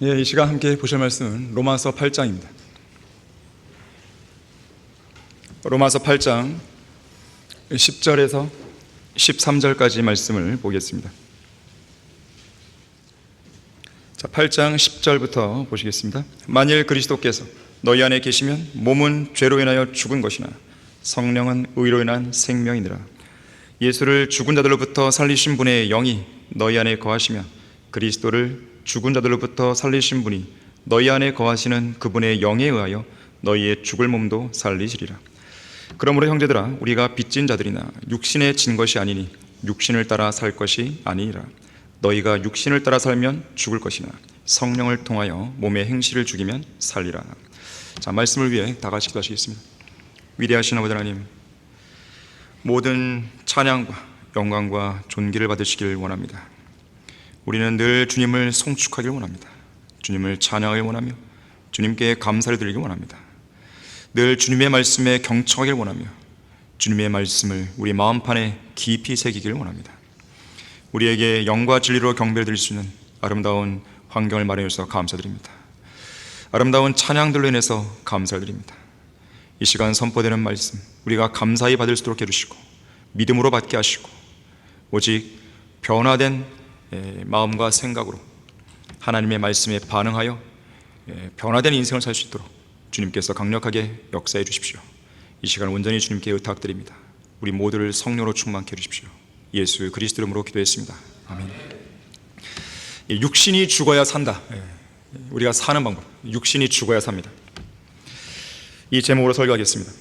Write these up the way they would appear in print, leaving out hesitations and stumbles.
이 시간 함께 보실 말씀은 로마서 8장입니다. 로마서 8장 10절에서 13절까지 말씀을 보겠습니다. 자, 8장 10절부터 보시겠습니다. 만일 그리스도께서 너희 안에 계시면 몸은 죄로 인하여 죽은 것이나 성령은 의로 인한 생명이니라. 예수를 죽은 자들로부터 살리신 분의 영이 너희 안에 거하시며 그리스도를 죽은 자들로부터 살리신 분이 너희 안에 거하시는 그분의 영에 의하여 너희의 죽을 몸도 살리시리라. 그러므로 형제들아, 우리가 빚진 자들이나 육신에 진 것이 아니니 육신을 따라 살 것이 아니니라. 너희가 육신을 따라 살면 죽을 것이나 성령을 통하여 몸의 행실을 죽이면 살리라. 자, 말씀을 위해 다 같이 기도하시겠습니다. 위대하신 아버지 하나님, 모든 찬양과 영광과 존귀를 받으시길 원합니다. 우리는 늘 주님을 송축하길 원합니다. 주님을 찬양하길 원하며 주님께 감사를 드리길 원합니다. 늘 주님의 말씀에 경청하길 원하며 주님의 말씀을 우리 마음판에 깊이 새기길 원합니다. 우리에게 영과 진리로 경배를 드릴 수 있는 아름다운 환경을 마련해 주셔서 감사드립니다. 아름다운 찬양들로 인해서 감사를 드립니다. 이 시간 선포되는 말씀 우리가 감사히 받을 수 있도록 해주시고 믿음으로 받게 하시고 오직 변화된 마음과 생각으로 하나님의 말씀에 반응하여 변화된 인생을 살 수 있도록 주님께서 강력하게 역사해 주십시오. 이 시간 온전히 주님께 의탁드립니다. 우리 모두를 성령으로 충만케 해주십시오. 예수 그리스도 이름으로 기도했습니다. 아멘. 육신이 죽어야 산다. 우리가 사는 방법, 육신이 죽어야 삽니다. 이 제목으로 설교하겠습니다.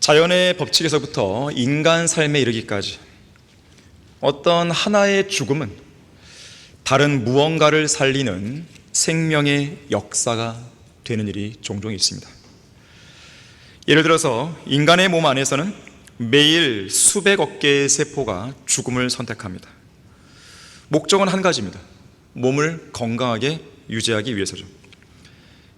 자연의 법칙에서부터 인간 삶에 이르기까지 어떤 하나의 죽음은 다른 무언가를 살리는 생명의 역사가 되는 일이 종종 있습니다. 예를 들어서 인간의 몸 안에서는 매일 수백억 개의 세포가 죽음을 선택합니다. 목적은 한 가지입니다. 몸을 건강하게 유지하기 위해서죠.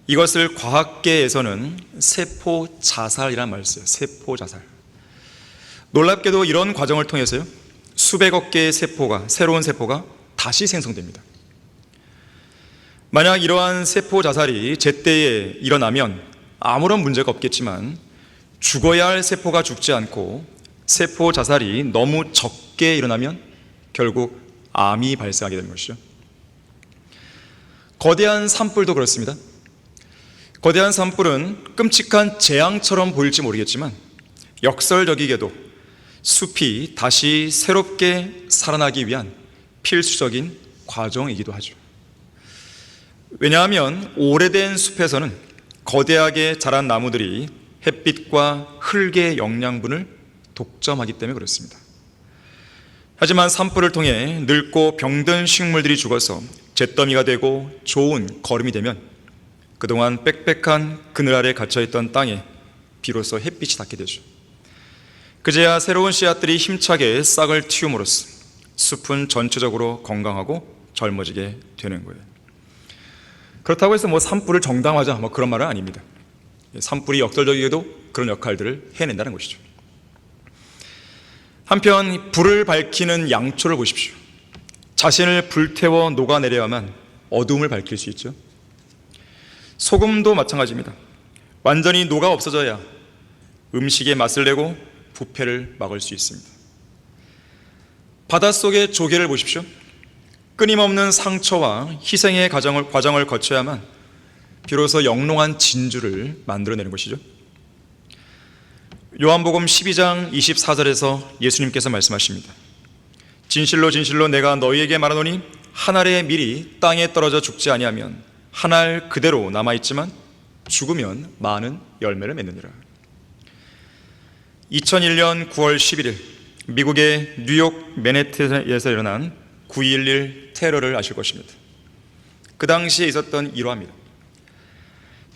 이것을 과학계에서는 세포 자살이라는 말을 써요. 세포 자살. 놀랍게도 이런 과정을 통해서요, 수백억 개의 세포가, 새로운 세포가 다시 생성됩니다. 만약 이러한 세포 자살이 제때에 일어나면 아무런 문제가 없겠지만 죽어야 할 세포가 죽지 않고 세포 자살이 너무 적게 일어나면 결국 암이 발생하게 되는 것이죠. 거대한 산불도 그렇습니다. 거대한 산불은 끔찍한 재앙처럼 보일지 모르겠지만 역설적이게도 숲이 다시 새롭게 살아나기 위한 필수적인 과정이기도 하죠. 왜냐하면 오래된 숲에서는 거대하게 자란 나무들이 햇빛과 흙의 영양분을 독점하기 때문에 그렇습니다. 하지만 산불을 통해 늙고 병든 식물들이 죽어서 잿더미가 되고 좋은 거름이 되면 그동안 빽빽한 그늘 아래 갇혀있던 땅에 비로소 햇빛이 닿게 되죠. 그제야 새로운 씨앗들이 힘차게 싹을 틔움으로써 숲은 전체적으로 건강하고 젊어지게 되는 거예요. 그렇다고 해서 산불을 정당화하자 그런 말은 아닙니다. 산불이 역설적이게도 그런 역할들을 해낸다는 것이죠. 한편 불을 밝히는 양초를 보십시오. 자신을 불태워 녹아내려야만 어둠을 밝힐 수 있죠. 소금도 마찬가지입니다. 완전히 녹아 없어져야 음식의 맛을 내고 부패를 막을 수 있습니다. 바닷속의 조개를 보십시오. 끊임없는 상처와 희생의 과정을 거쳐야만 비로소 영롱한 진주를 만들어내는 것이죠. 요한복음 12장 24절에서 예수님께서 말씀하십니다. 진실로 진실로 내가 너희에게 말하노니 한 알의 밀이 땅에 떨어져 죽지 아니하면 한 알 그대로 남아있지만 죽으면 많은 열매를 맺느니라. 2001년 9월 11일 미국의 뉴욕 맨해튼에서 일어난 9.11 테러를 아실 것입니다. 그 당시에 있었던 일화입니다.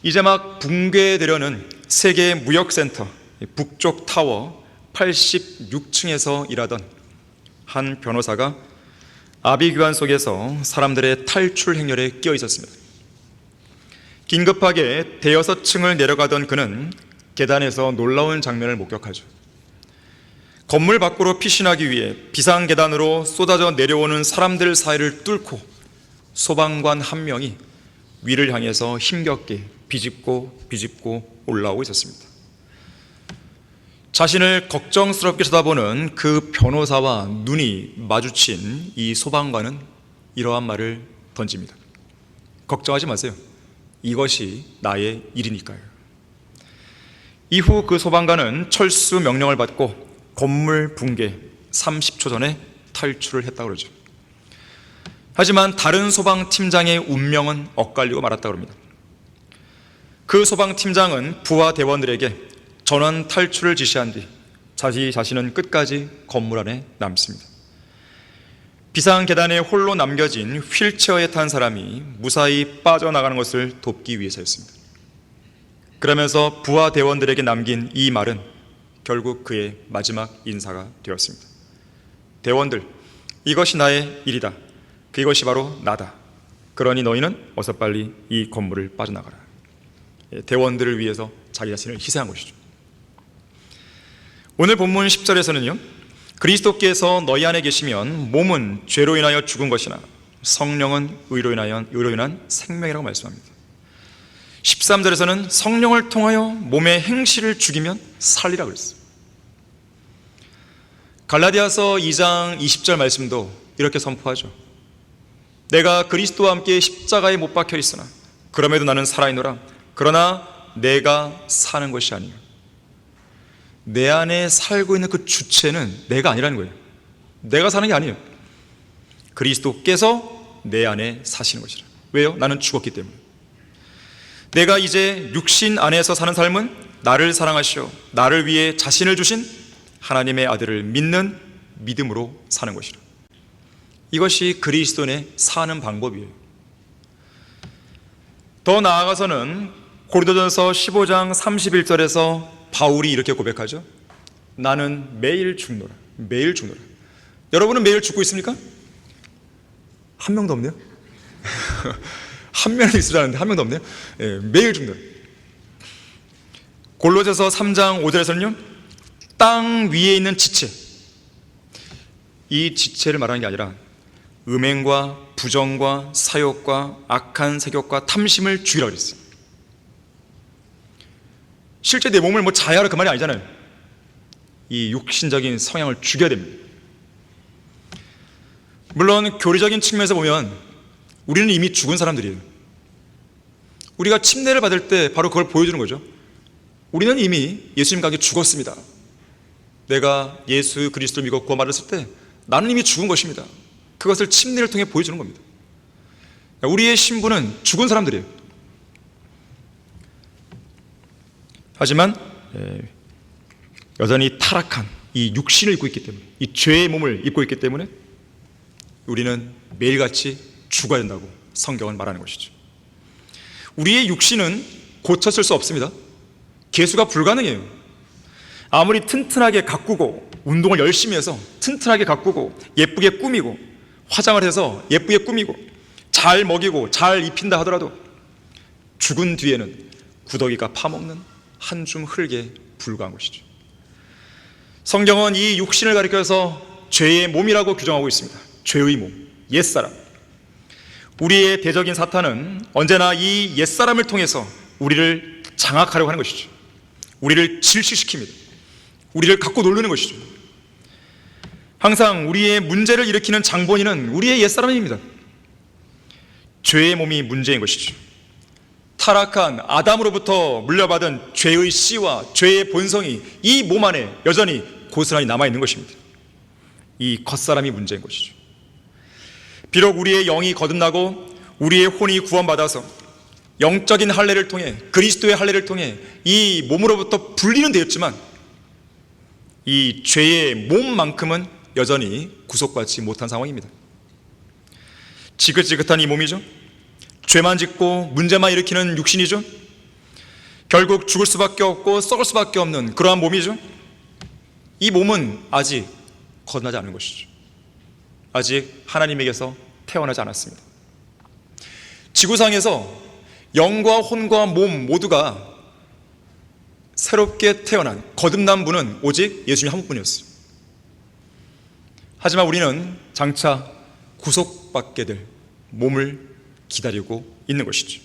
이제 막 붕괴되려는 세계 무역센터 북쪽 타워 86층에서 일하던 한 변호사가 아비규환 속에서 사람들의 탈출 행렬에 끼어 있었습니다. 긴급하게 대여섯 층을 내려가던 그는 계단에서 놀라운 장면을 목격하죠. 건물 밖으로 피신하기 위해 비상계단으로 쏟아져 내려오는 사람들 사이를 뚫고 소방관 한 명이 위를 향해서 힘겹게 비집고 올라오고 있었습니다. 자신을 걱정스럽게 쳐다보는 그 변호사와 눈이 마주친 이 소방관은 이러한 말을 던집니다. 걱정하지 마세요. 이것이 나의 일이니까요. 이후 그 소방관은 철수 명령을 받고 건물 붕괴 30초 전에 탈출을 했다고 그러죠. 하지만 다른 소방팀장의 운명은 엇갈리고 말았다고 합니다. 그 소방팀장은 부하 대원들에게 전원 탈출을 지시한 뒤 자신은 끝까지 건물 안에 남습니다. 비상 계단에 홀로 남겨진 휠체어에 탄 사람이 무사히 빠져나가는 것을 돕기 위해서였습니다. 그러면서 부하 대원들에게 남긴 이 말은 결국 그의 마지막 인사가 되었습니다. 대원들, 이것이 나의 일이다. 그것이 바로 나다. 그러니 너희는 어서 빨리 이 건물을 빠져나가라. 대원들을 위해서 자기 자신을 희생한 것이죠. 오늘 본문 10절에서는요, 그리스도께서 너희 안에 계시면 몸은 죄로 인하여 죽은 것이나 성령은 의로 인한 생명이라고 말씀합니다. 13절에서는 성령을 통하여 몸의 행실을 죽이면 살리라고 그랬어요. 갈라디아서 2장 20절 말씀도 이렇게 선포하죠. 내가 그리스도와 함께 십자가에 못 박혀 있으나 그럼에도 나는 살아있노라. 그러나 내가 사는 것이 아니요. 내 안에 살고 있는 그 주체는 내가 아니라는 거예요. 내가 사는 게 아니에요. 그리스도께서 내 안에 사시는 것이라. 왜요? 나는 죽었기 때문에. 내가 이제 육신 안에서 사는 삶은 나를 사랑하시어 나를 위해 자신을 주신 하나님의 아들을 믿는 믿음으로 사는 것이라. 이것이 그리스도인의 사는 방법이에요. 더 나아가서는 고린도전서 15장 31절에서 바울이 이렇게 고백하죠. 나는 매일 죽노라. 매일 죽노라. 여러분은 매일 죽고 있습니까? 한 명도 없네요. 한 명은 있으라는데 한 명도 없네요. 매일 죽노라. 골로새서 3장 5절에서는요, 땅 위에 있는 지체, 이 지체를 말하는 게 아니라 음행과 부정과 사욕과 악한 색욕과 탐심을 죽이라고 그랬어요. 실제 내 몸을 자해하라 그 말이 아니잖아요. 이 육신적인 성향을 죽여야 됩니다. 물론 교리적인 측면에서 보면 우리는 이미 죽은 사람들이에요. 우리가 침례를 받을 때 바로 그걸 보여주는 거죠. 우리는 이미 예수님과 함께 죽었습니다. 내가 예수 그리스도를 믿고 구원받았을 때 나는 이미 죽은 것입니다. 그것을 침례를 통해 보여주는 겁니다. 우리의 신분은 죽은 사람들이에요. 하지만 여전히 타락한 이 육신을 입고 있기 때문에, 이 죄의 몸을 입고 있기 때문에 우리는 매일같이 죽어야 된다고 성경은 말하는 것이죠. 우리의 육신은 고쳤을 수 없습니다. 개수가 불가능해요. 아무리 튼튼하게 가꾸고 운동을 열심히 해서 튼튼하게 가꾸고 예쁘게 꾸미고 화장을 해서 예쁘게 꾸미고 잘 먹이고 잘 입힌다 하더라도 죽은 뒤에는 구더기가 파먹는 한 줌 흙에 불과한 것이죠. 성경은 이 육신을 가리켜서 죄의 몸이라고 규정하고 있습니다. 죄의 몸, 옛사람. 우리의 대적인 사탄은 언제나 이 옛사람을 통해서 우리를 장악하려고 하는 것이죠. 우리를 질식시킵니다. 우리를 갖고 놀르는 것이죠. 항상 우리의 문제를 일으키는 장본인은 우리의 옛사람입니다. 죄의 몸이 문제인 것이죠. 타락한 아담으로부터 물려받은 죄의 씨와 죄의 본성이 이 몸 안에 여전히 고스란히 남아있는 것입니다. 이 겉사람이 문제인 것이죠. 비록 우리의 영이 거듭나고 우리의 혼이 구원받아서 영적인 할례를 통해, 그리스도의 할례를 통해 이 몸으로부터 분리는 되었지만 이 죄의 몸만큼은 여전히 구속받지 못한 상황입니다. 지긋지긋한 이 몸이죠. 죄만 짓고 문제만 일으키는 육신이죠. 결국 죽을 수밖에 없고 썩을 수밖에 없는 그러한 몸이죠. 이 몸은 아직 거듭나지 않은 것이죠. 아직 하나님에게서 태어나지 않았습니다. 지구상에서 영과 혼과 몸 모두가 새롭게 태어난 거듭난 분은 오직 예수님 한 분이었어요. 하지만 우리는 장차 구속받게 될 몸을 기다리고 있는 것이죠.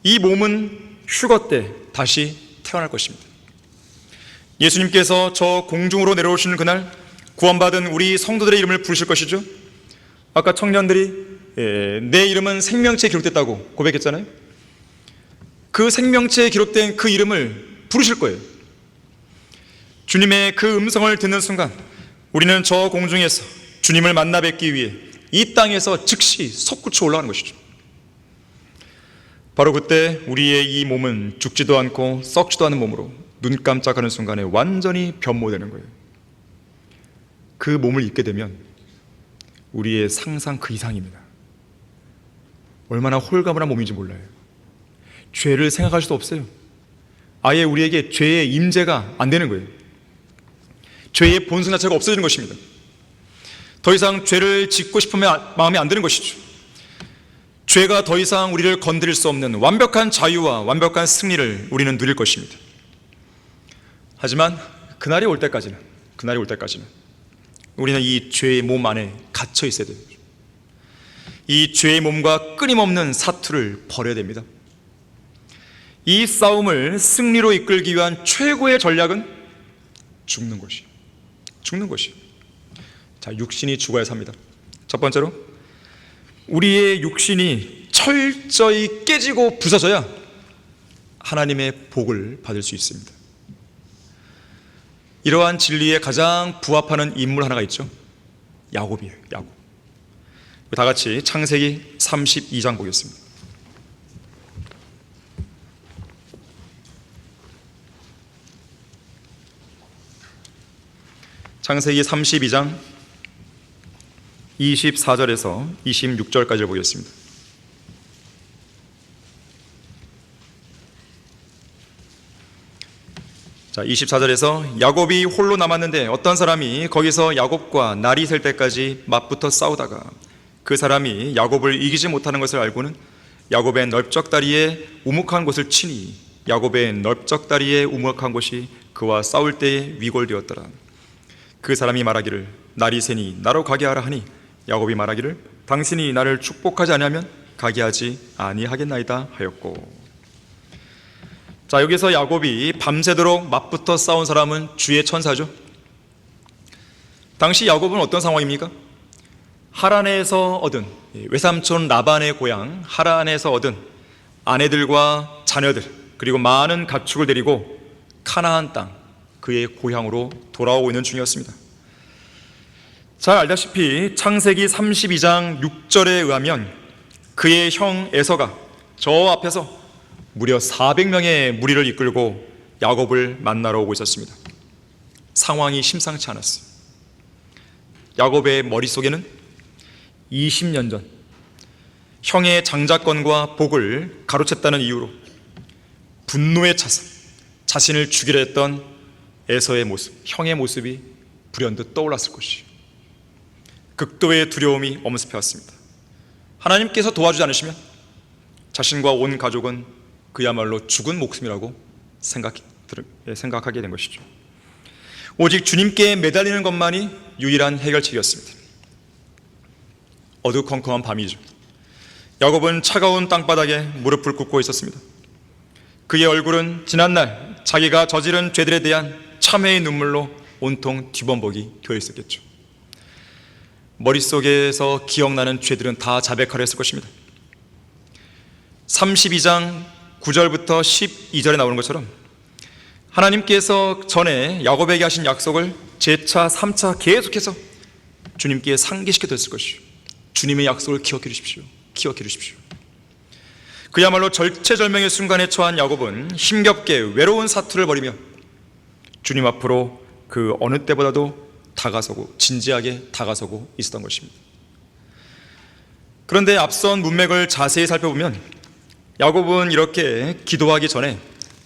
이 몸은 휴거 때 다시 태어날 것입니다. 예수님께서 저 공중으로 내려오시는 그날 구원받은 우리 성도들의 이름을 부르실 것이죠. 아까 청년들이 내 이름은 생명체에 기록됐다고 고백했잖아요. 그 생명체에 기록된 그 이름을 부르실 거예요. 주님의 그 음성을 듣는 순간 우리는 저 공중에서 주님을 만나 뵙기 위해 이 땅에서 즉시 솟구쳐 올라가는 것이죠. 바로 그때 우리의 이 몸은 죽지도 않고 썩지도 않은 몸으로 눈 깜짝하는 순간에 완전히 변모되는 거예요. 그 몸을 입게 되면 우리의 상상 그 이상입니다. 얼마나 홀가분한 몸인지 몰라요. 죄를 생각할 수도 없어요. 아예 우리에게 죄의 임재가 안 되는 거예요. 죄의 본성 자체가 없어지는 것입니다. 더 이상 죄를 짓고 싶은 마음이 안 드는 것이죠. 죄가 더 이상 우리를 건드릴 수 없는 완벽한 자유와 완벽한 승리를 우리는 누릴 것입니다. 하지만 그날이 올 때까지는 우리는 이 죄의 몸 안에 갇혀 있어야 돼요. 이 죄의 몸과 끊임없는 사투를 벌여야 됩니다. 이 싸움을 승리로 이끌기 위한 최고의 전략은 죽는 것이. 자, 육신이 죽어야 삽니다. 첫 번째로 우리의 육신이 철저히 깨지고 부서져야 하나님의 복을 받을 수 있습니다. 이러한 진리에 가장 부합하는 인물 하나가 있죠. 야곱이에요. 야곱. 다 같이 창세기 32장 보겠습니다. 창세기 32장 24절에서 26절까지 보겠습니다. 자, 24절에서 야곱이 홀로 남았는데 어떤 사람이 거기서 야곱과 날이 셀 때까지 맞붙어 싸우다가 그 사람이 야곱을 이기지 못하는 것을 알고는 야곱의 넓적다리에 우묵한 곳을 치니 야곱의 넓적다리에 우묵한 곳이 그와 싸울 때에 위골되었더라. 그 사람이 말하기를 날이 새니 나로 가게 하라 하니 야곱이 말하기를 당신이 나를 축복하지 아니하면 가게 하지 아니하겠나이다 하였고. 자, 여기서 야곱이 밤새도록 맞붙어 싸운 사람은 주의 천사죠. 당시 야곱은 어떤 상황입니까? 하란에서 얻은, 외삼촌 라반의 고향 하란에서 얻은 아내들과 자녀들 그리고 많은 가축을 데리고 카나안 땅, 그의 고향으로 돌아오고 있는 중이었습니다. 잘 알다시피 창세기 32장 6절에 의하면 그의 형 에서가 저 앞에서 무려 400명의 무리를 이끌고 야곱을 만나러 오고 있었습니다. 상황이 심상치 않았어요. 야곱의 머릿속에는 20년 전 형의 장자권과 복을 가로챘다는 이유로 분노에 차서 자신을 죽이려 했던 에서의 모습, 형의 모습이 불현듯 떠올랐을 것이에요. 극도의 두려움이 엄습해왔습니다. 하나님께서 도와주지 않으시면 자신과 온 가족은 그야말로 죽은 목숨이라고 생각하게 된 것이죠. 오직 주님께 매달리는 것만이 유일한 해결책이었습니다. 어두컴컴한 밤이죠. 야곱은 차가운 땅바닥에 무릎을 꿇고 있었습니다. 그의 얼굴은 지난날 자기가 저지른 죄들에 대한 참회의 눈물로 온통 뒤범벅이 되어 있었겠죠. 머릿속에서 기억나는 죄들은 다 자백하려 했을 것입니다. 32장 9절부터 12절에 나오는 것처럼 하나님께서 전에 야곱에게 하신 약속을 재차 3차 계속해서 주님께 상기시켜 드렸을 것이죠. 주님의 약속을 기억해 주십시오. 그야말로 절체절명의 순간에 처한 야곱은 힘겹게 외로운 사투를 벌이며 주님 앞으로 그 어느 때보다도 진지하게 다가서고 있었던 것입니다. 그런데 앞선 문맥을 자세히 살펴보면 야곱은 이렇게 기도하기 전에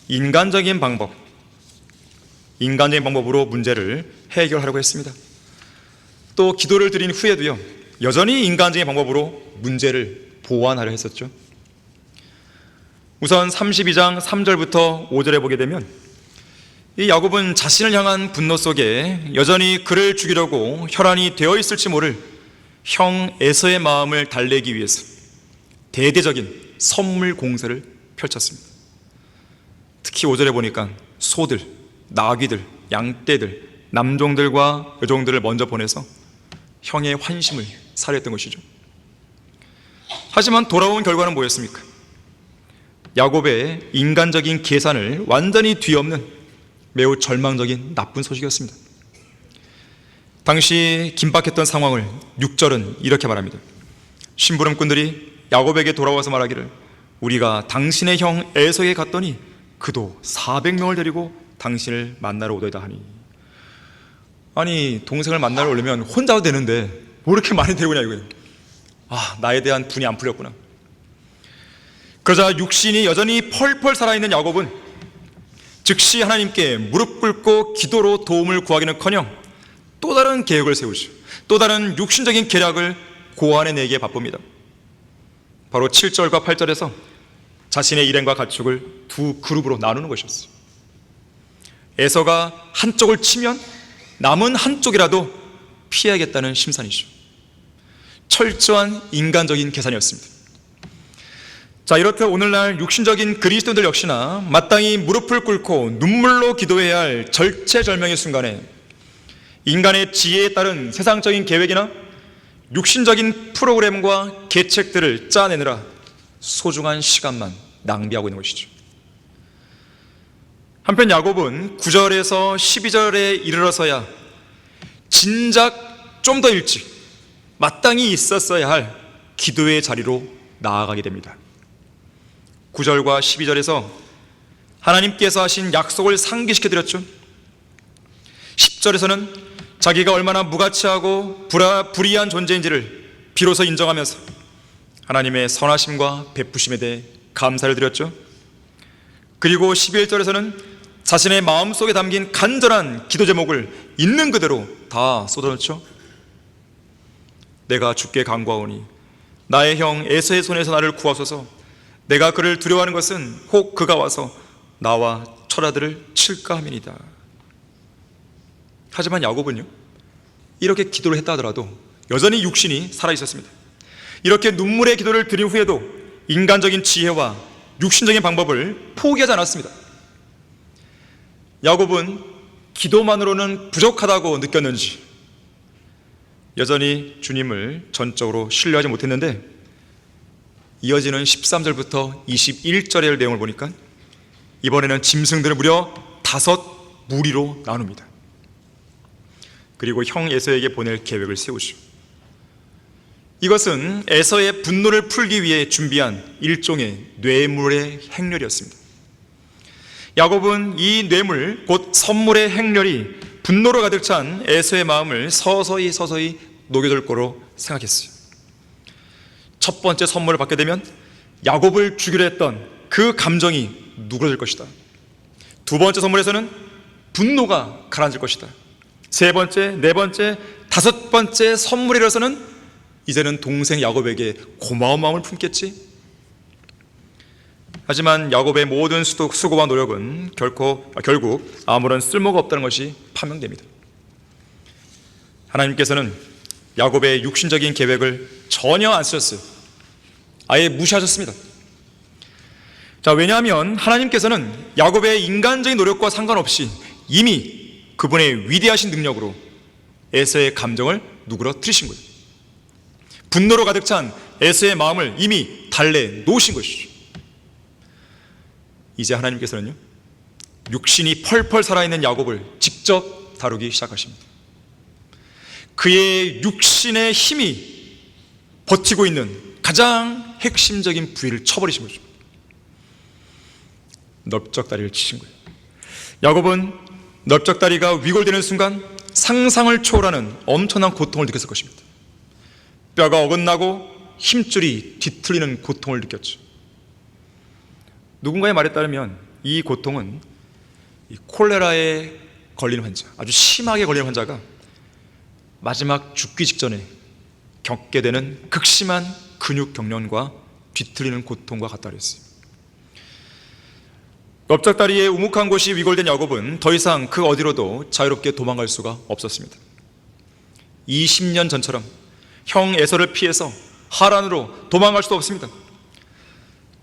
인간적인 방법으로 문제를 해결하려고 했습니다. 또 기도를 드린 후에도요, 여전히 인간적인 방법으로 문제를 보완하려 했었죠. 우선 32장 3절부터 5절에 보게 되면 이 야곱은 자신을 향한 분노 속에 여전히 그를 죽이려고 혈안이 되어 있을지 모를 형 에서의 마음을 달래기 위해서 대대적인 선물 공세를 펼쳤습니다. 특히 5절에 보니까 소들, 나귀들, 양떼들, 남종들과 여종들을 먼저 보내서 형의 환심을 살해했던 것이죠. 하지만 돌아온 결과는 뭐였습니까? 야곱의 인간적인 계산을 완전히 뒤엎는 매우 절망적인 나쁜 소식이었습니다. 당시 긴박했던 상황을 6절은 이렇게 말합니다. 심부름꾼들이 야곱에게 돌아와서 말하기를 우리가 당신의 형 에서에게 갔더니 그도 400명을 데리고 당신을 만나러 오더이다 하니. 아니, 동생을 만나러 오려면 혼자 와도 되는데 뭐 이렇게 많이 데리고 오냐 이거예요. 나에 대한 분이 안 풀렸구나. 그러자 육신이 여전히 펄펄 살아있는 야곱은 즉시 하나님께 무릎 꿇고 기도로 도움을 구하기는커녕 또 다른 계획을 세우죠. 또 다른 육신적인 계략을 고안해내기에 바쁩니다. 바로 7절과 8절에서 자신의 일행과 가축을 두 그룹으로 나누는 것이었어요. 에서가 한쪽을 치면 남은 한쪽이라도 피해야겠다는 심산이죠. 철저한 인간적인 계산이었습니다. 자, 이렇듯 오늘날 육신적인 그리스도인들 역시나 마땅히 무릎을 꿇고 눈물로 기도해야 할 절체절명의 순간에 인간의 지혜에 따른 세상적인 계획이나 육신적인 프로그램과 계책들을 짜내느라 소중한 시간만 낭비하고 있는 것이죠. 한편 야곱은 9절에서 12절에 이르러서야 진작 좀 더 일찍 마땅히 있었어야 할 기도의 자리로 나아가게 됩니다. 9절과 12절에서 하나님께서 하신 약속을 상기시켜드렸죠. 10절에서는 자기가 얼마나 무가치하고 불의한 존재인지를 비로소 인정하면서 하나님의 선하심과 베푸심에 대해 감사를 드렸죠. 그리고 11절에서는 자신의 마음속에 담긴 간절한 기도 제목을 있는 그대로 다 쏟아놓죠. 내가 주께 간구하오니 나의 형 에서의 손에서 나를 구하소서. 내가 그를 두려워하는 것은 혹 그가 와서 나와 철아들을 칠까 함이니이다. 하지만 야곱은요, 이렇게 기도를 했다 하더라도 여전히 육신이 살아있었습니다. 이렇게 눈물의 기도를 드린 후에도 인간적인 지혜와 육신적인 방법을 포기하지 않았습니다. 야곱은 기도만으로는 부족하다고 느꼈는지 여전히 주님을 전적으로 신뢰하지 못했는데, 이어지는 13절부터 21절의 내용을 보니까 이번에는 짐승들을 무려 5무리로 나눕니다. 그리고 형 에서에게 보낼 계획을 세우죠. 이것은 에서의 분노를 풀기 위해 준비한 일종의 뇌물의 행렬이었습니다. 야곱은 이 뇌물, 곧 선물의 행렬이 분노로 가득 찬 에서의 마음을 서서히 녹여줄 거로 생각했어요. 첫 번째 선물을 받게 되면 야곱을 죽이려 했던 그 감정이 누그러질 것이다. 두 번째 선물에서는 분노가 가라앉을 것이다. 세 번째, 네 번째, 다섯 번째 선물이라서는 이제는 동생 야곱에게 고마운 마음을 품겠지. 하지만 야곱의 모든 수고와 노력은 결국 아무런 쓸모가 없다는 것이 판명됩니다. 하나님께서는 야곱의 육신적인 계획을 전혀 안 쓰셨어요. 아예 무시하셨습니다. 자, 왜냐하면 하나님께서는 야곱의 인간적인 노력과 상관없이 이미 그분의 위대하신 능력으로 에서의 감정을 누그러뜨리신 거예요. 분노로 가득 찬 에서의 마음을 이미 달래 놓으신 것이죠. 이제 하나님께서는요, 육신이 펄펄 살아있는 야곱을 직접 다루기 시작하십니다. 그의 육신의 힘이 버티고 있는 가장 핵심적인 부위를 쳐버리신 거죠. 넓적다리를 치신 거예요. 야곱은 넓적다리가 위골되는 순간 상상을 초월하는 엄청난 고통을 느꼈을 것입니다. 뼈가 어긋나고 힘줄이 뒤틀리는 고통을 느꼈죠. 누군가의 말에 따르면 이 고통은 콜레라에 걸린 환자, 아주 심하게 걸린 환자가 마지막 죽기 직전에 겪게 되는 극심한 근육 경련과 뒤틀리는 고통과 같다 그랬어요. 넓적다리의 우묵한 곳이 위골된 야곱은 더 이상 그 어디로도 자유롭게 도망갈 수가 없었습니다. 20년 전처럼 형 에서를 피해서 하란으로 도망갈 수도 없습니다.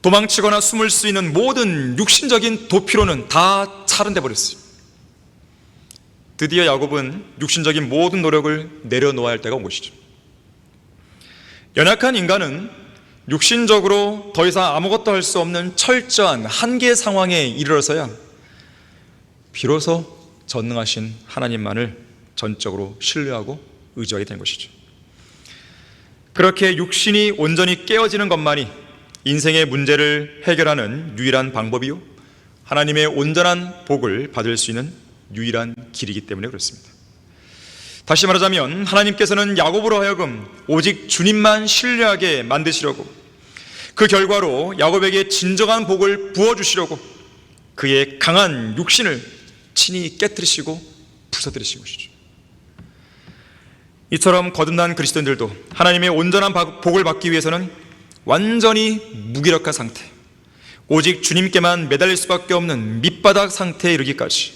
도망치거나 숨을 수 있는 모든 육신적인 도피로는 다 차단돼 버렸어요. 드디어 야곱은 육신적인 모든 노력을 내려놓아야 할 때가 온 것이죠. 연약한 인간은 육신적으로 더 이상 아무것도 할 수 없는 철저한 한계 상황에 이르러서야 비로소 전능하신 하나님만을 전적으로 신뢰하고 의지하게 된 것이죠. 그렇게 육신이 온전히 깨어지는 것만이 인생의 문제를 해결하는 유일한 방법이요, 하나님의 온전한 복을 받을 수 있는 유일한 길이기 때문에 그렇습니다. 다시 말하자면 하나님께서는 야곱으로 하여금 오직 주님만 신뢰하게 만드시려고, 그 결과로 야곱에게 진정한 복을 부어주시려고 그의 강한 육신을 친히 깨뜨리시고 부서뜨리신 것이죠. 이처럼 거듭난 그리스도인들도 하나님의 온전한 복을 받기 위해서는 완전히 무기력한 상태, 오직 주님께만 매달릴 수밖에 없는 밑바닥 상태에 이르기까지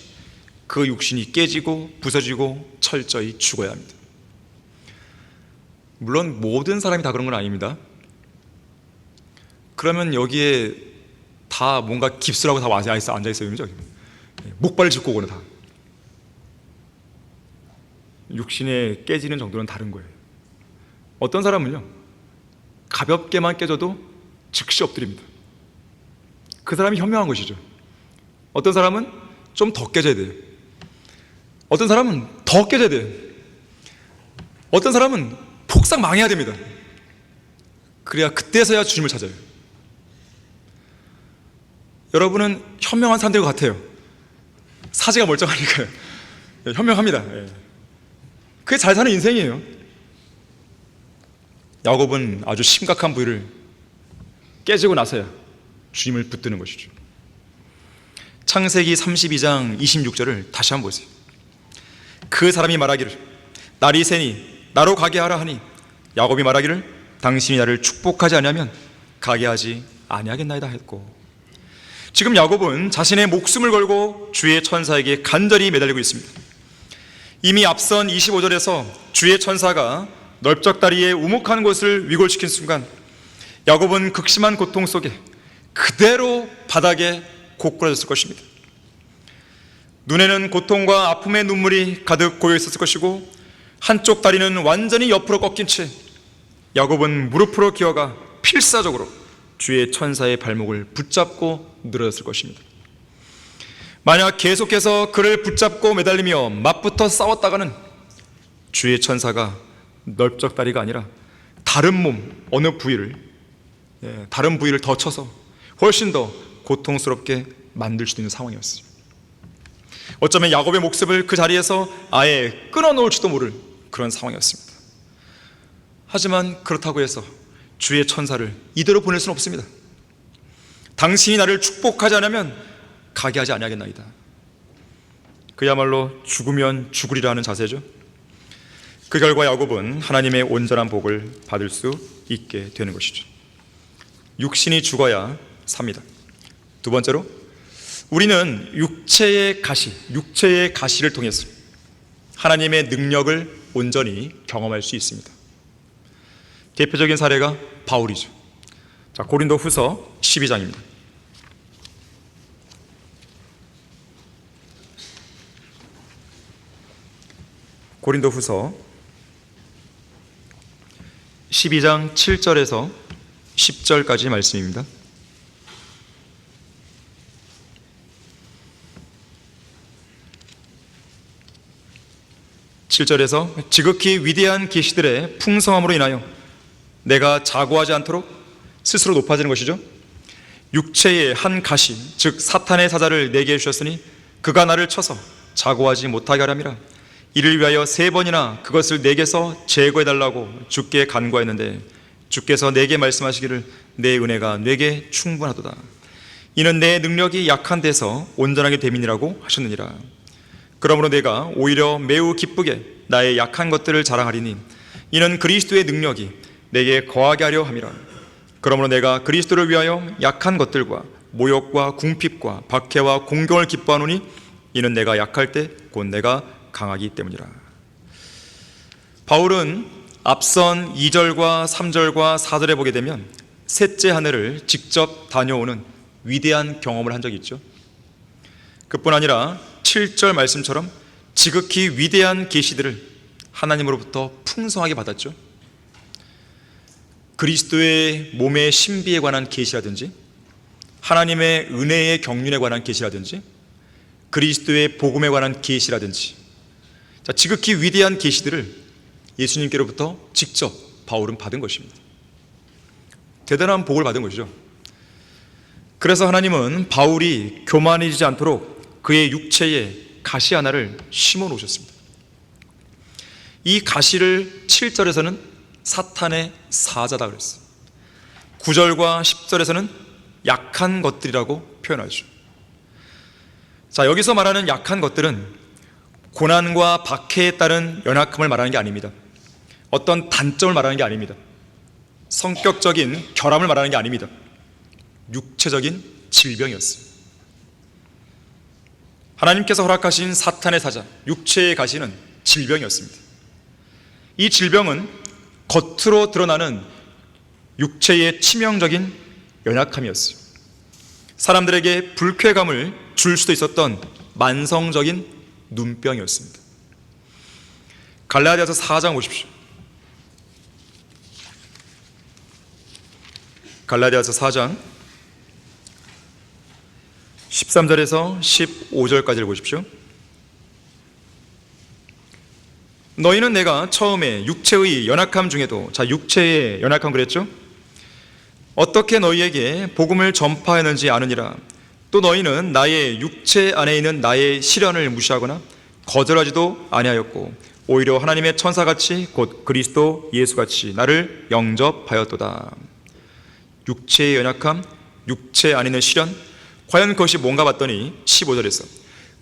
그 육신이 깨지고 부서지고 철저히 죽어야 합니다. 물론 모든 사람이 다 그런 건 아닙니다. 그러면 여기에 다 뭔가 깁스라고 다 앉아있어요. 그죠? 목발을 짚고 오거나 다. 육신에 깨지는 정도는 다른 거예요. 어떤 사람은요, 가볍게만 깨져도 즉시 엎드립니다. 그 사람이 현명한 것이죠. 어떤 사람은 좀 더 깨져야 돼요. 어떤 사람은 더 깨져야 돼요. 어떤 사람은 폭삭 망해야 됩니다. 그래야 그때서야 주님을 찾아요. 여러분은 현명한 사람들 같아요. 사지가 멀쩡하니까요. 현명합니다. 그게 잘 사는 인생이에요. 야곱은 아주 심각한 부위를 깨지고 나서야 주님을 붙드는 것이죠. 창세기 32장 26절을 다시 한번 보세요. 그 사람이 말하기를 날이 새니 나로 가게 하라 하니 야곱이 말하기를 당신이 나를 축복하지 아니하면 가게 하지 아니하겠나이다 했고, 지금 야곱은 자신의 목숨을 걸고 주의 천사에게 간절히 매달리고 있습니다. 이미 앞선 25절에서 주의 천사가 넓적다리의 우묵한 곳을 위골시킨 순간 야곱은 극심한 고통 속에 그대로 바닥에 고꾸라졌을 것입니다. 눈에는 고통과 아픔의 눈물이 가득 고여 있었을 것이고, 한쪽 다리는 완전히 옆으로 꺾인 채 야곱은 무릎으로 기어가 필사적으로 주의 천사의 발목을 붙잡고 늘어졌을 것입니다. 만약 계속해서 그를 붙잡고 매달리며 맞붙어 싸웠다가는 주의 천사가 넓적다리가 아니라 다른 몸 어느 부위를 다른 부위를 더 쳐서 훨씬 더 고통스럽게 만들 수도 있는 상황이었어요. 어쩌면 야곱의 목숨을 그 자리에서 아예 끊어놓을지도 모를 그런 상황이었습니다. 하지만 그렇다고 해서 주의 천사를 이대로 보낼 수는 없습니다. 당신이 나를 축복하지 않으면 가게 하지 아니하겠나이다. 그야말로 죽으면 죽으리라 하는 자세죠. 그 결과 야곱은 하나님의 온전한 복을 받을 수 있게 되는 것이죠. 육신이 죽어야 삽니다. 두 번째로, 우리는 육체의 가시를 통해서 하나님의 능력을 온전히 경험할 수 있습니다. 대표적인 사례가 바울이죠. 자, 고린도 후서 12장입니다. 고린도 후서 12장 7절에서 10절까지 말씀입니다. (7절에서) 지극히 위대한 계시들의 풍성함으로 인하여 내가 자고하지 않도록 스스로 높아지는 것이죠. 육체의 한 가시, 즉 사탄의 사자를 내게 주셨으니 그가 나를 쳐서 자고하지 못하게 하람이라. 이를 위하여 3번이나 그것을 내게서 제거해달라고 주께 간구하였는데 주께서 내게 말씀하시기를 내 은혜가 내게 충분하도다. 이는 내 능력이 약한 데서 온전하게 됨이니라고 하셨느니라. 그러므로 내가 오히려 매우 기쁘게 나의 약한 것들을 자랑하리니 이는 그리스도의 능력이 내게 거하게 하려 함이라. 그러므로 내가 그리스도를 위하여 약한 것들과 모욕과 궁핍과 박해와 공경을 기뻐하노니 이는 내가 약할 때 곧 내가 강하기 때문이라. 바울은 앞선 2절과 3절과 4절에 보게 되면 셋째 하늘을 직접 다녀오는 위대한 경험을 한 적이 있죠. 그뿐 아니라 7절 말씀처럼 지극히 위대한 계시들을 하나님으로부터 풍성하게 받았죠. 그리스도의 몸의 신비에 관한 계시라든지, 하나님의 은혜의 경륜에 관한 계시라든지, 그리스도의 복음에 관한 계시라든지, 지극히 위대한 계시들을 예수님께로부터 직접 바울은 받은 것입니다. 대단한 복을 받은 것이죠. 그래서 하나님은 바울이 교만해지지 않도록 그의 육체에 가시 하나를 심어 놓으셨습니다. 이 가시를 7절에서는 사탄의 사자다 그랬어요. 9절과 10절에서는 약한 것들이라고 표현하죠. 자, 여기서 말하는 약한 것들은 고난과 박해에 따른 연약함을 말하는 게 아닙니다. 어떤 단점을 말하는 게 아닙니다. 성격적인 결함을 말하는 게 아닙니다. 육체적인 질병이었어요. 하나님께서 허락하신 사탄의 사자, 육체의 가시는 질병이었습니다. 이 질병은 겉으로 드러나는 육체의 치명적인 연약함이었어요. 사람들에게 불쾌감을 줄 수도 있었던 만성적인 눈병이었습니다. 갈라디아서 4장 보십시오. 갈라디아서 4장 13절에서 15절까지를 보십시오. 너희는 내가 처음에 육체의 연약함 중에도, 자, 육체의 연약함 그랬죠? 어떻게 너희에게 복음을 전파했는지 아느니라. 또 너희는 나의 육체 안에 있는 나의 시련을 무시하거나 거절하지도 아니하였고 오히려 하나님의 천사같이 곧 그리스도 예수같이 나를 영접하였도다. 육체의 연약함, 육체 안에 있는 시련, 과연 그것이 뭔가 봤더니 15절에서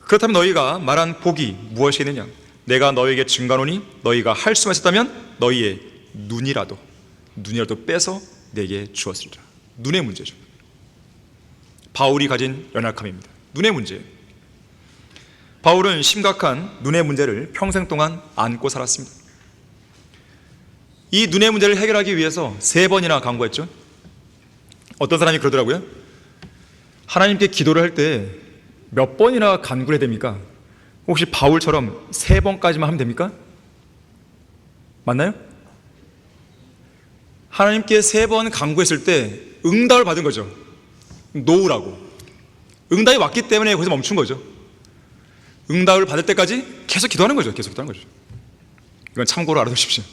그렇다면 너희가 말한 복이 무엇이겠느냐? 내가 너희에게 증거하노니 너희가 할 수만 있었다면 너희의 눈이라도 빼서 내게 주었으리라. 눈의 문제죠. 바울이 가진 연약함입니다. 눈의 문제예요. 바울은 심각한 눈의 문제를 평생 동안 안고 살았습니다. 이 눈의 문제를 해결하기 위해서 3번이나 간구했죠. 어떤 사람이 그러더라고요. 하나님께 기도를 할 때 몇 번이나 간구를 해야 됩니까? 혹시 바울처럼 3번까지만 하면 됩니까? 맞나요? 하나님께 3번 간구했을 때 응답을 받은 거죠. 놓으라고. 응답이 왔기 때문에 거기서 멈춘 거죠. 응답을 받을 때까지 계속 기도하는 거죠. 계속 기도하는 거죠. 이건 참고로 알아두십시오.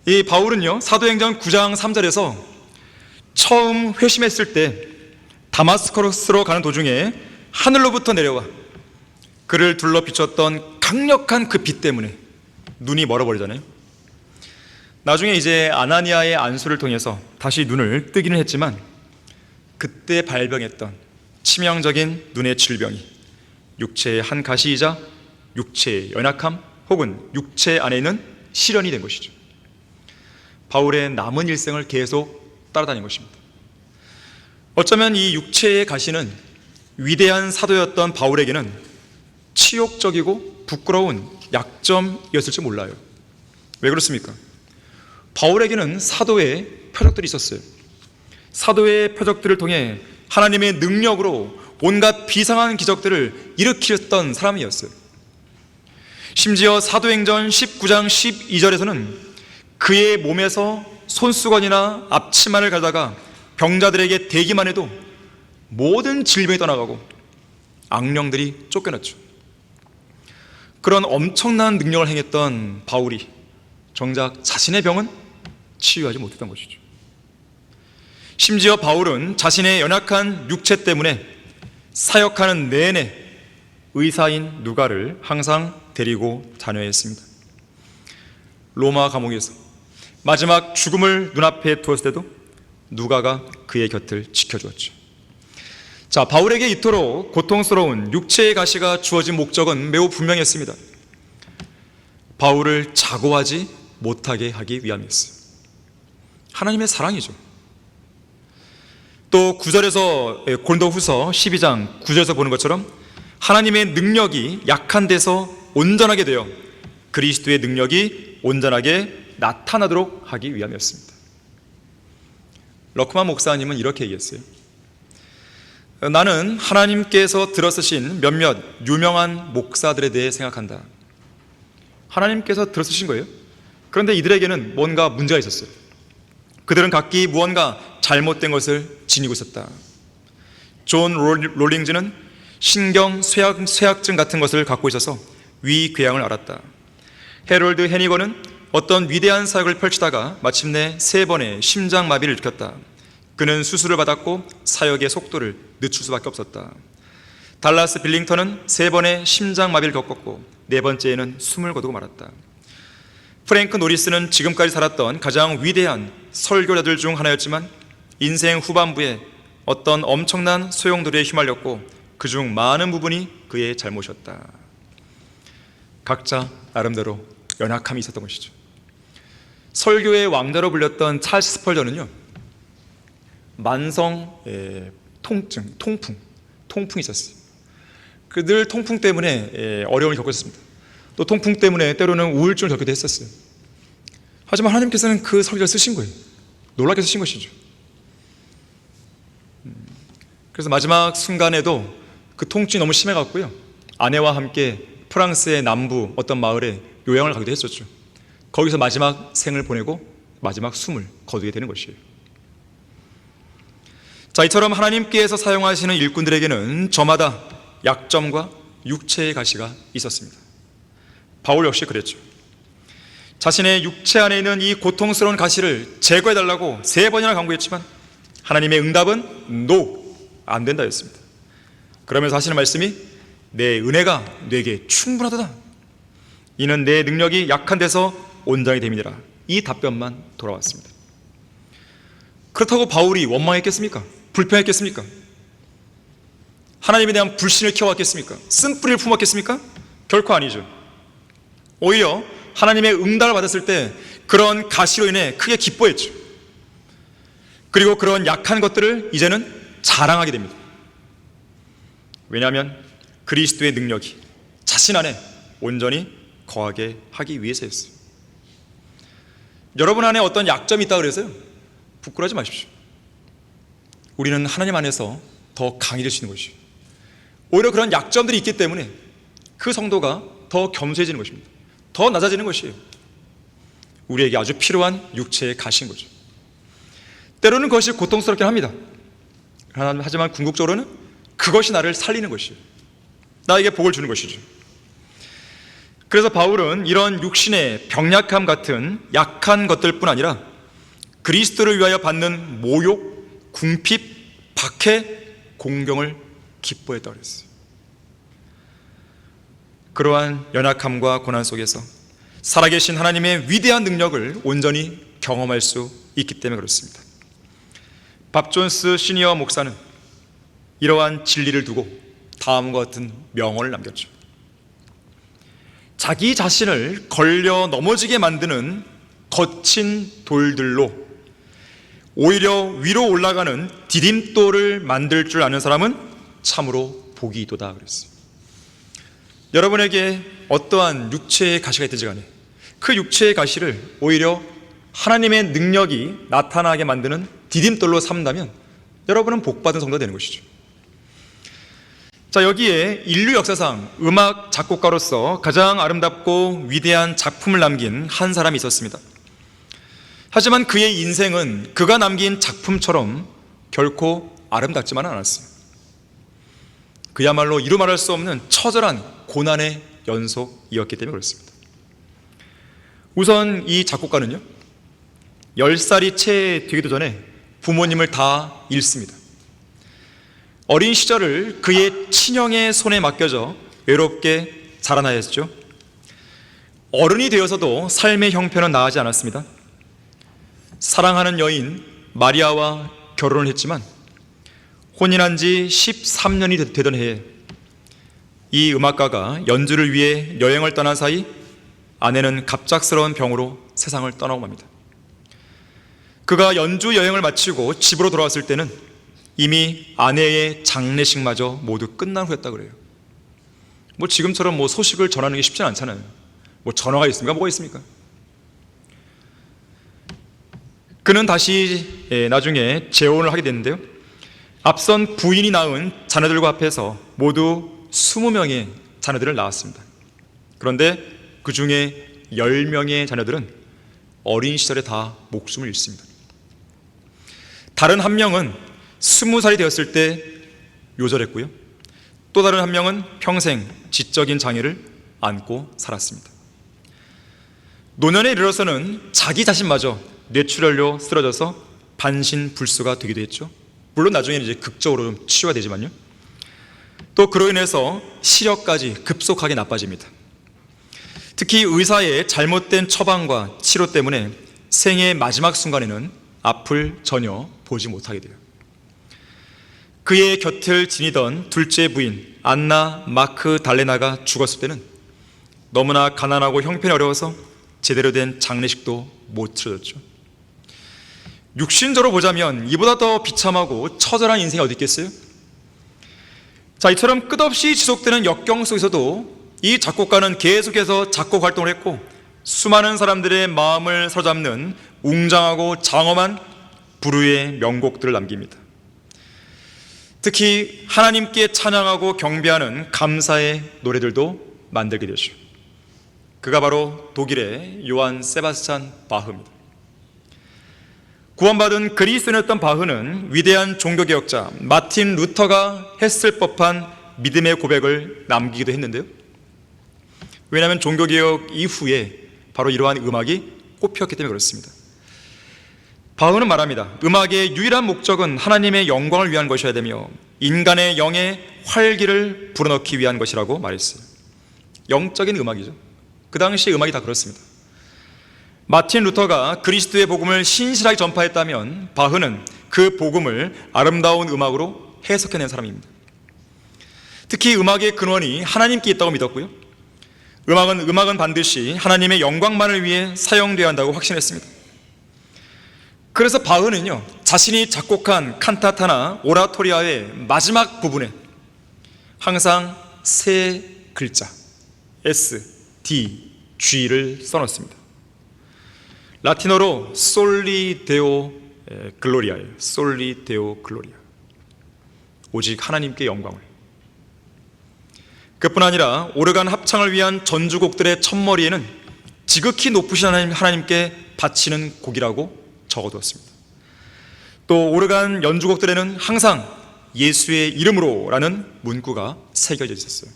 이 바울은요, 사도행전 9장 3절에서 처음 회심했을 때 다마스커스로 가는 도중에 하늘로부터 내려와 그를 둘러 비췄던 강력한 그 빛 때문에 눈이 멀어버리잖아요. 나중에 이제 아나니아의 안수를 통해서 다시 눈을 뜨기는 했지만 그때 발병했던 치명적인 눈의 질병이 육체의 한 가시이자 육체의 연약함 혹은 육체 안에 있는 시련이 된 것이죠. 바울의 남은 일생을 계속 따라다닌 것입니다. 어쩌면 이 육체의 가시는 위대한 사도였던 바울에게는 치욕적이고 부끄러운 약점이었을지 몰라요. 왜 그렇습니까? 바울에게는 사도의 표적들이 있었어요. 사도의 표적들을 통해 하나님의 능력으로 온갖 비상한 기적들을 일으켰던 사람이었어요. 심지어 사도행전 19장 12절에서는 그의 몸에서 손수건이나 앞치마를 가다가 병자들에게 대기만 해도 모든 질병이 떠나가고 악령들이 쫓겨났죠. 그런 엄청난 능력을 행했던 바울이 정작 자신의 병은 치유하지 못했던 것이죠. 심지어 바울은 자신의 연약한 육체 때문에 사역하는 내내 의사인 누가를 항상 데리고 다녀야 했습니다. 로마 감옥에서 마지막 죽음을 눈앞에 두었을 때도 누가가 그의 곁을 지켜주었죠. 자, 바울에게 이토록 고통스러운 육체의 가시가 주어진 목적은 매우 분명했습니다. 바울을 자고하지 못하게 하기 위함이었어요. 하나님의 사랑이죠. 또 9절에서 고린도후서 12장 9절에서 보는 것처럼 하나님의 능력이 약한 데서 온전하게 되어 그리스도의 능력이 온전하게 나타나도록 하기 위함이었습니다. 러크만 목사님은 이렇게 얘기했어요. 나는 하나님께서 들어쓰신 몇몇 유명한 목사들에 대해 생각한다. 하나님께서 들어쓰신 거예요. 그런데 이들에게는 뭔가 문제가 있었어요. 그들은 각기 무언가 잘못된 것을 지니고 있었다. 존 롤링즈는 신경 쇠약증 같은 것을 갖고 있어서 위궤양을 앓았다. 해롤드 해니거는 어떤 위대한 사역을 펼치다가 마침내 3번의 심장마비를 일으켰다. 그는 수술을 받았고 사역의 속도를 늦출 수밖에 없었다. 달라스 빌링턴은 3번의 심장마비를 겪었고 4번째에는 숨을 거두고 말았다. 프랭크 노리스는 지금까지 살았던 가장 위대한 설교자들 중 하나였지만 인생 후반부에 어떤 엄청난 소용돌이에 휘말렸고 그중 많은 부분이 그의 잘못이었다. 각자 나름대로 연약함이 있었던 것이죠. 설교의 왕자로 불렸던 찰스 스펄전은요, 만성 통증, 통풍이 있었어요. 늘 통풍 때문에 어려움을 겪었습니다. 또 통풍 때문에 때로는 우울증을 겪기도 했었어요. 하지만 하나님께서는 그 설교를 쓰신 거예요. 놀랍게 쓰신 것이죠. 그래서 마지막 순간에도 그 통증이 너무 심해갔고요, 아내와 함께 프랑스의 남부 어떤 마을에 요양을 가기도 했었죠. 거기서 마지막 생을 보내고 마지막 숨을 거두게 되는 것이에요. 자, 이처럼 하나님께서 사용하시는 일꾼들에게는 저마다 약점과 육체의 가시가 있었습니다. 바울 역시 그랬죠. 자신의 육체 안에 있는 이 고통스러운 가시를 제거해달라고 3번이나 간구했지만 하나님의 응답은 NO, 안 된다 였습니다. 그러면서 하시는 말씀이 내 은혜가 네게 충분하도다. 이는 내 능력이 약한 데서 온전히 됨이니라. 이 답변만 돌아왔습니다. 그렇다고 바울이 원망했겠습니까? 불평했겠습니까? 하나님에 대한 불신을 키워왔겠습니까? 쓴뿌리를 품었겠습니까? 결코 아니죠. 오히려 하나님의 응답을 받았을 때 그런 가시로 인해 크게 기뻐했죠. 그리고 그런 약한 것들을 이제는 자랑하게 됩니다. 왜냐하면 그리스도의 능력이 자신 안에 온전히 거하게 하기 위해서였어요. 여러분 안에 어떤 약점이 있다고 그래서요, 부끄러워하지 마십시오. 우리는 하나님 안에서 더 강해질 수 있는 것이에요. 오히려 그런 약점들이 있기 때문에 그 성도가 더 겸손해지는 것입니다. 더 낮아지는 것이에요. 우리에게 아주 필요한 육체의 가시인 거죠. 때로는 그것이 고통스럽긴 합니다. 하지만 궁극적으로는 그것이 나를 살리는 것이에요. 나에게 복을 주는 것이죠. 그래서 바울은 이런 육신의 병약함 같은 약한 것들뿐 아니라 그리스도를 위하여 받는 모욕, 궁핍, 박해, 공경을 기뻐했다고 그랬어요. 그러한 연약함과 고난 속에서 살아계신 하나님의 위대한 능력을 온전히 경험할 수 있기 때문에 그렇습니다. 밥 존스 시니어 목사는 이러한 진리를 두고 다음과 같은 명언을 남겼죠. 자기 자신을 걸려 넘어지게 만드는 거친 돌들로 오히려 위로 올라가는 디딤돌을 만들 줄 아는 사람은 참으로 복이 있도다 그랬어요. 여러분에게 어떠한 육체의 가시가 있든지 간에 그 육체의 가시를 오히려 하나님의 능력이 나타나게 만드는 디딤돌로 삼다면 여러분은 복받은 성도가 되는 것이죠. 자, 여기에 인류 역사상 음악 작곡가로서 가장 아름답고 위대한 작품을 남긴 한 사람이 있었습니다. 하지만 그의 인생은 그가 남긴 작품처럼 결코 아름답지만은 않았어요. 그야말로 이루 말할 수 없는 처절한 고난의 연속이었기 때문에 그렇습니다. 우선 이 작곡가는요, 10살이 채 되기도 전에 부모님을 다 잃습니다. 어린 시절을 그의 친형의 손에 맡겨져 외롭게 자라나였죠. 어른이 되어서도 삶의 형편은 나아지 않았습니다. 사랑하는 여인 마리아와 결혼을 했지만 혼인한 지 13년이 되던 해에 이 음악가가 연주를 위해 여행을 떠난 사이 아내는 갑작스러운 병으로 세상을 떠나고 맙니다. 그가 연주 여행을 마치고 집으로 돌아왔을 때는 이미 아내의 장례식마저 모두 끝난 후였다 그래요. 지금처럼 소식을 전하는 게 쉽지는 않잖아요. 전화가 있습니까? 뭐가 있습니까? 그는 다시 나중에 재혼을 하게 됐는데요. 앞선 부인이 낳은 자녀들과 합해서 모두 20명의 자녀들을 낳았습니다. 그런데 그 중에 10명의 자녀들은 어린 시절에 다 목숨을 잃습니다. 다른 한 명은 20살이 되었을 때 요절했고요. 또 다른 한 명은 평생 지적인 장애를 안고 살았습니다. 노년에 이르러서는 자기 자신마저 뇌출혈로 쓰러져서 반신불수가 되기도 했죠. 물론 나중에는 이제 극적으로 좀 치유가 되지만요. 또 그로 인해서 시력까지 급속하게 나빠집니다. 특히 의사의 잘못된 처방과 치료 때문에 생애의 마지막 순간에는 앞을 전혀 보지 못하게 돼요. 그의 곁을 지니던 둘째 부인 안나 마크 달레나가 죽었을 때는 너무나 가난하고 형편이 어려워서 제대로 된 장례식도 못 치러졌죠. 육신적으로 보자면 이보다 더 비참하고 처절한 인생이 어디 있겠어요? 자, 이처럼 끝없이 지속되는 역경 속에서도 이 작곡가는 계속해서 작곡 활동을 했고 수많은 사람들의 마음을 사로잡는 웅장하고 장엄한 불후의 명곡들을 남깁니다. 특히 하나님께 찬양하고 경배하는 감사의 노래들도 만들게 되죠. 그가 바로 독일의 요한 세바스찬 바흐입니다. 구원받은 그리스도인이었던 바흐는 위대한 종교개혁자 마틴 루터가 했을 법한 믿음의 고백을 남기기도 했는데요. 왜냐하면 종교개혁 이후에 바로 이러한 음악이 꽃피었기 때문에 그렇습니다. 바흐는 말합니다. 음악의 유일한 목적은 하나님의 영광을 위한 것이어야 되며 인간의 영의 활기를 불어넣기 위한 것이라고 말했어요. 영적인 음악이죠. 그 당시 음악이 다 그렇습니다. 마틴 루터가 그리스도의 복음을 신실하게 전파했다면 바흐는 그 복음을 아름다운 음악으로 해석해낸 사람입니다. 특히 음악의 근원이 하나님께 있다고 믿었고요. 음악은 반드시 하나님의 영광만을 위해 사용되어야 한다고 확신했습니다. 그래서 바흐는요, 자신이 작곡한 칸타타나 오라토리아의 마지막 부분에 항상 세 글자 S, D, G를 써놓습니다. 라틴어로 솔리 데오 글로리아예요. 솔리 데오 글로리아. 오직 하나님께 영광을. 그뿐 아니라 오르간 합창을 위한 전주곡들의 첫머리에는 지극히 높으신 하나님께 바치는 곡이라고 적어두었습니다. 또 오르간 연주곡들에는 항상 예수의 이름으로 라는 문구가 새겨져 있었어요.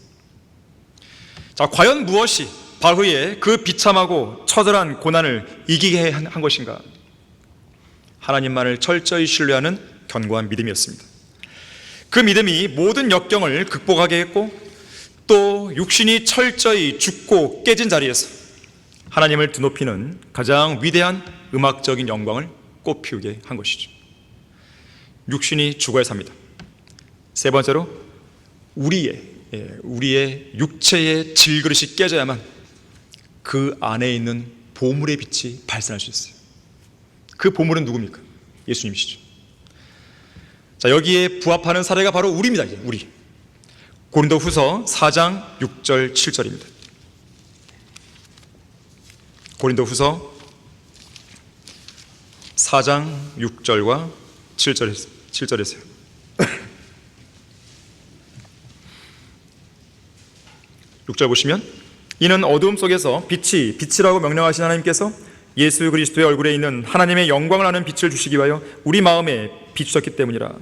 자, 과연 무엇이 바흐의 그 비참하고 처절한 고난을 이기게 한 것인가? 하나님만을 철저히 신뢰하는 견고한 믿음이었습니다. 그 믿음이 모든 역경을 극복하게 했고 또 육신이 철저히 죽고 깨진 자리에서 하나님을 드높이는 가장 위대한 음악적인 영광을 꽃피우게 한 것이죠. 육신이 죽어야 삽니다. 세 번째로 우리의 육체의 질그릇이 깨져야만 그 안에 있는 보물의 빛이 발산할 수 있어요. 그 보물은 누굽니까? 예수님이시죠. 자, 여기에 부합하는 사례가 바로 우리입니다. 이제 우리. 고린도후서 4장 6절 7절입니다. 고린도후서 4장 6절과 7절에서요. 6절 보시면 이는 어두움 속에서 빛이라고 명령하신 하나님께서 예수 그리스도의 얼굴에 있는 하나님의 영광을 아는 빛을 주시기 위하여 우리 마음에 비추셨기 때문이라.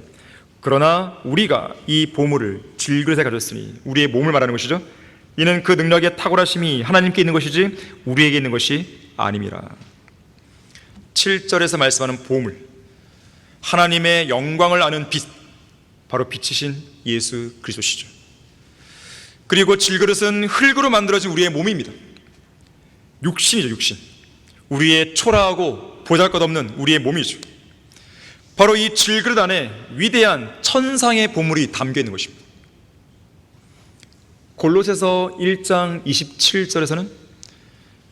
그러나 우리가 이 보물을 질그릇에 가졌으니 우리의 몸을 말하는 것이죠. 이는 그 능력의 탁월하심이 하나님께 있는 것이지 우리에게 있는 것이 아님이라. 7절에서 말씀하는 보물, 하나님의 영광을 아는 빛, 바로 빛이신 예수 그리스도시죠. 그리고 질그릇은 흙으로 만들어진 우리의 몸입니다. 육신이죠, 육신. 우리의 초라하고 보잘것없는 우리의 몸이죠. 바로 이 질그릇 안에 위대한 천상의 보물이 담겨 있는 것입니다. 골로새서 1장 27절에서는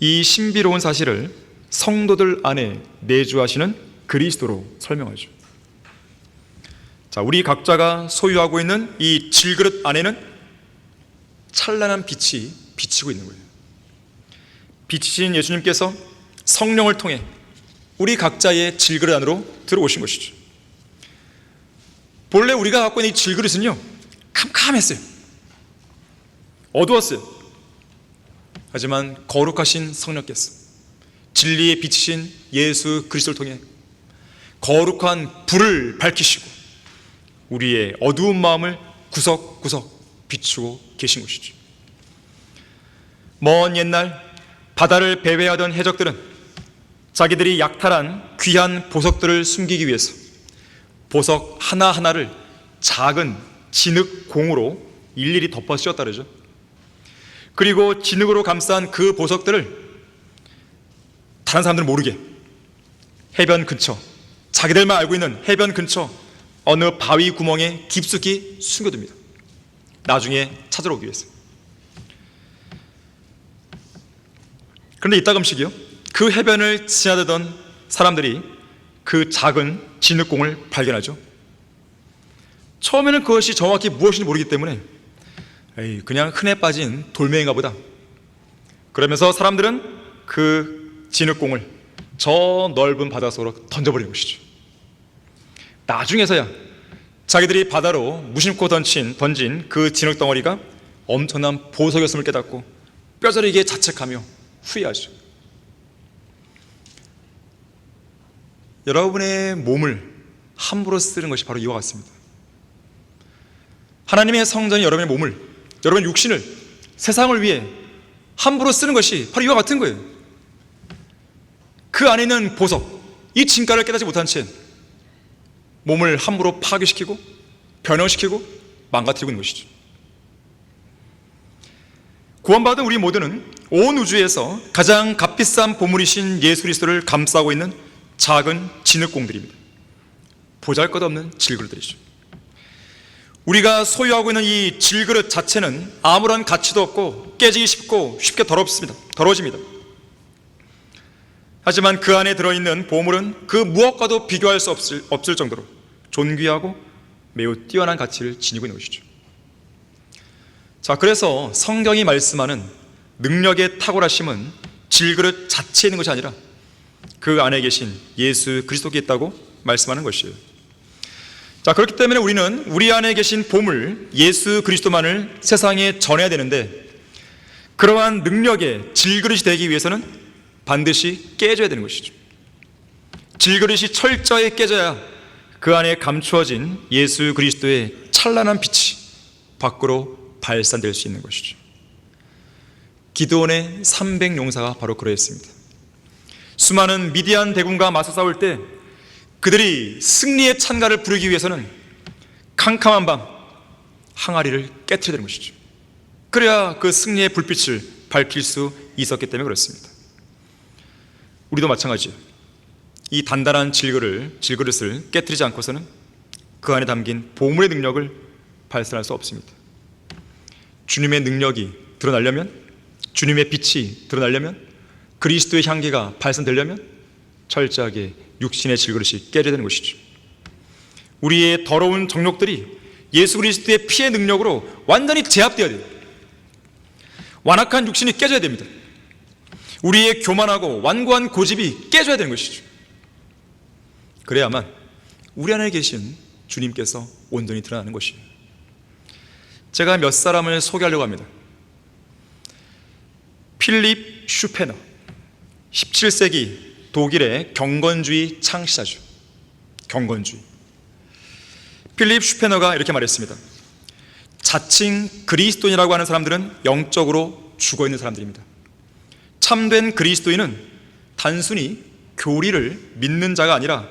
이 신비로운 사실을 성도들 안에 내주하시는 그리스도로 설명하죠. 자, 우리 각자가 소유하고 있는 이 질그릇 안에는 찬란한 빛이 비치고 있는 거예요. 빛이신 예수님께서 성령을 통해 우리 각자의 질그릇 안으로 들어오신 것이죠. 본래 우리가 갖고 있는 이 질그릇은요, 캄캄했어요. 어두웠어요. 하지만 거룩하신 성령께서 진리에 비치신 예수 그리스도를 통해 거룩한 불을 밝히시고 우리의 어두운 마음을 구석구석 비추고 계신 것이죠. 먼 옛날 바다를 배회하던 해적들은 자기들이 약탈한 귀한 보석들을 숨기기 위해서 보석 하나하나를 작은 진흙공으로 일일이 덮어 씌웠다 그러죠. 그리고 진흙으로 감싼 그 보석들을 다른 사람들은 모르게 해변 근처, 자기들만 알고 있는 해변 근처 어느 바위 구멍에 깊숙이 숨겨둡니다. 나중에 찾으러 오기 위해서. 그런데 이따금씩이요, 그 해변을 지나다던 사람들이 그 작은 진흙공을 발견하죠. 처음에는 그것이 정확히 무엇인지 모르기 때문에 그냥 흔해 빠진 돌멩이인가 보다. 그러면서 사람들은 그 진흙공을 저 넓은 바다 속으로 던져버리는 것이죠. 나중에서야 자기들이 바다로 무심코 던진 그 진흙 덩어리가 엄청난 보석이었음을 깨닫고 뼈저리게 자책하며 후회하죠. 여러분의 몸을 함부로 쓰는 것이 바로 이와 같습니다. 하나님의 성전이 여러분의 몸을, 여러분의 육신을 세상을 위해 함부로 쓰는 것이 바로 이와 같은 거예요. 그 안에 있는 보석, 이 진가를 깨닫지 못한 채 몸을 함부로 파괴시키고 변형시키고 망가뜨리고 있는 것이죠. 구원받은 우리 모두는 온 우주에서 가장 값비싼 보물이신 예수 그리스도를 감싸고 있는 작은 진흙공들입니다. 보잘것없는 질그릇들이죠. 우리가 소유하고 있는 이 질그릇 자체는 아무런 가치도 없고 깨지기 쉽고 쉽게 더러워집니다. 하지만 그 안에 들어있는 보물은 그 무엇과도 비교할 수 없을 정도로 존귀하고 매우 뛰어난 가치를 지니고 있는 것이죠. 자, 그래서 성경이 말씀하는 능력의 탁월하심은 질그릇 자체에 있는 것이 아니라 그 안에 계신 예수 그리스도께 있다고 말씀하는 것이에요. 자, 그렇기 때문에 우리는 우리 안에 계신 보물 예수 그리스도만을 세상에 전해야 되는데, 그러한 능력의 질그릇이 되기 위해서는 반드시 깨져야 되는 것이죠. 질그릇이 철저히 깨져야 그 안에 감추어진 예수 그리스도의 찬란한 빛이 밖으로 발산될 수 있는 것이죠. 기드온의 300용사가 바로 그러했습니다. 수많은 미디안 대군과 맞서 싸울 때 그들이 승리의 찬가를 부르기 위해서는 캄캄한 밤 항아리를 깨트려야 되는 것이죠. 그래야 그 승리의 불빛을 밝힐 수 있었기 때문에 그렇습니다. 우리도 마찬가지예요. 이 단단한 질그릇을 깨트리지 않고서는 그 안에 담긴 보물의 능력을 발산할 수 없습니다. 주님의 능력이 드러나려면, 주님의 빛이 드러나려면, 그리스도의 향기가 발산되려면 철저하게 육신의 질그릇이 깨져야 되는 것이죠. 우리의 더러운 정욕들이 예수 그리스도의 피의 능력으로 완전히 제압되어야 돼요. 완악한 육신이 깨져야 됩니다. 우리의 교만하고 완고한 고집이 깨져야 되는 것이죠. 그래야만 우리 안에 계신 주님께서 온전히 드러나는 것이에요. 제가 몇 사람을 소개하려고 합니다. 필립 슈페너, 17세기 독일의 경건주의 창시자죠. 경건주의. 필립 슈페너가 이렇게 말했습니다. 자칭 그리스도인이라고 하는 사람들은 영적으로 죽어있는 사람들입니다. 참된 그리스도인은 단순히 교리를 믿는 자가 아니라